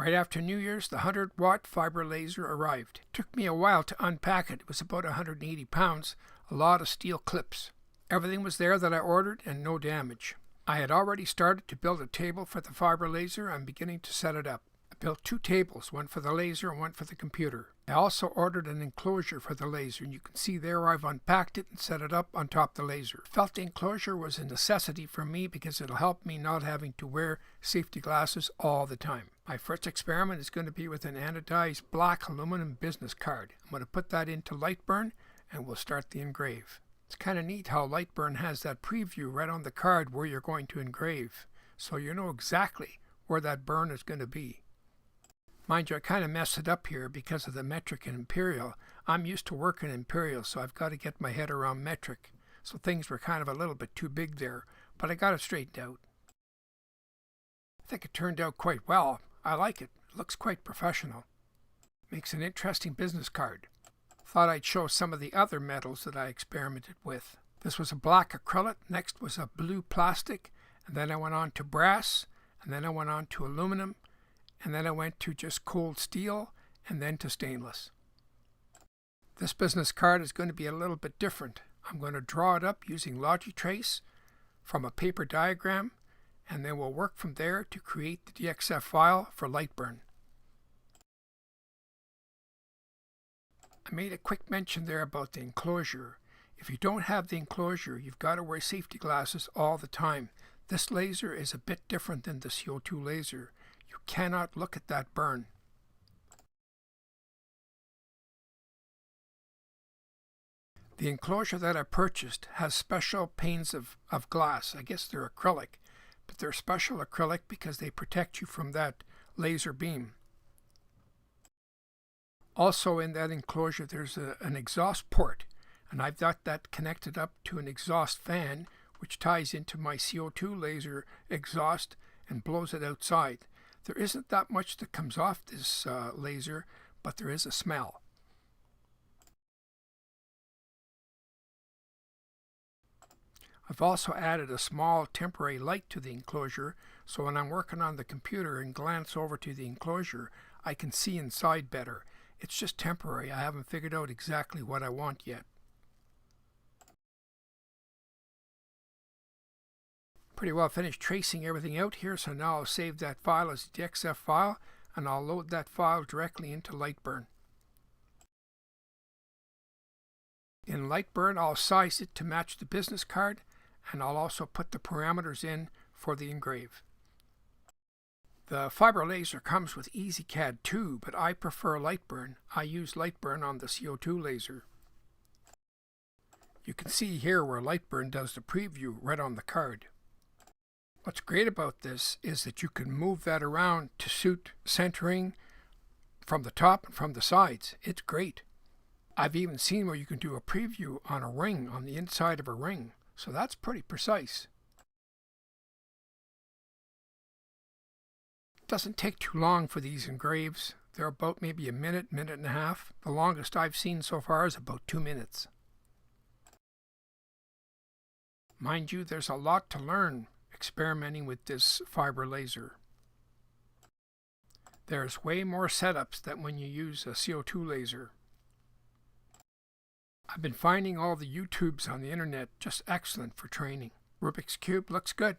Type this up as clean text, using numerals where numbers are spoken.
Right after New Year's, the 100-watt fiber laser arrived. It took me a while to unpack it. It was about 180 pounds, a lot of steel clips. Everything was there that I ordered and no damage. I had already started to build a table for the fiber laser. I'm beginning to set it up. I built 2 tables, one for the laser and one for the computer. I also ordered an enclosure for the laser, and you can see there I've unpacked it and set it up on top of the laser. Felt the enclosure was a necessity for me because it'll help me not having to wear safety glasses all the time. My first experiment is going to be with an anodized black aluminum business card. I'm going to put that into Lightburn and we'll start the engrave. It's kind of neat how Lightburn has that preview right on the card where you're going to engrave, so you know exactly where that burn is going to be. Mind you, I kind of messed it up here because of the metric and imperial. I'm used to working imperial, so I've got to get my head around metric. So things were kind of a little bit too big there, but I got it straightened out. I think it turned out quite well. I like it. It looks quite professional. Makes an interesting business card. Thought I'd show some of the other metals that I experimented with. This was a black acrylic, next was a blue plastic, and then I went on to brass, and then I went on to aluminum, and then I went to just cold steel, and then to stainless. This business card is going to be a little bit different. I'm going to draw it up using Logitrace from a paper diagram, and then we'll work from there to create the DXF file for Lightburn. I made a quick mention there about the enclosure. If you don't have the enclosure, you've got to wear safety glasses all the time. This laser is a bit different than the CO2 laser. You cannot look at that burn. The enclosure that I purchased has special panes of glass. I guess they're acrylic, but they're special acrylic because they protect you from that laser beam. Also in that enclosure there's an exhaust port, and I've got that connected up to an exhaust fan which ties into my CO2 laser exhaust and blows it outside. There isn't that much that comes off this laser, but there is a smell. I've also added a small temporary light to the enclosure, so when I'm working on the computer and glance over to the enclosure, I can see inside better. It's just temporary. I haven't figured out exactly what I want yet. Pretty well finished tracing everything out here, so now I'll save that file as a DXF file, and I'll load that file directly into Lightburn. In Lightburn, I'll size it to match the business card, and I'll also put the parameters in for the engrave. The fiber laser comes with EasyCAD too, but I prefer Lightburn. I use Lightburn on the CO2 laser. You can see here where Lightburn does the preview right on the card. What's great about this is that you can move that around to suit centering from the top and from the sides. It's great. I've even seen where you can do a preview on a ring, on the inside of a ring. So that's pretty precise. It doesn't take too long for these engraves. They're about maybe a minute, minute and a half. The longest I've seen so far is about 2 minutes. Mind you, there's a lot to learn experimenting with this fiber laser. There's way more setups than when you use a CO2 laser. I've been finding all the YouTubes on the internet just excellent for training. Rubik's Cube looks good.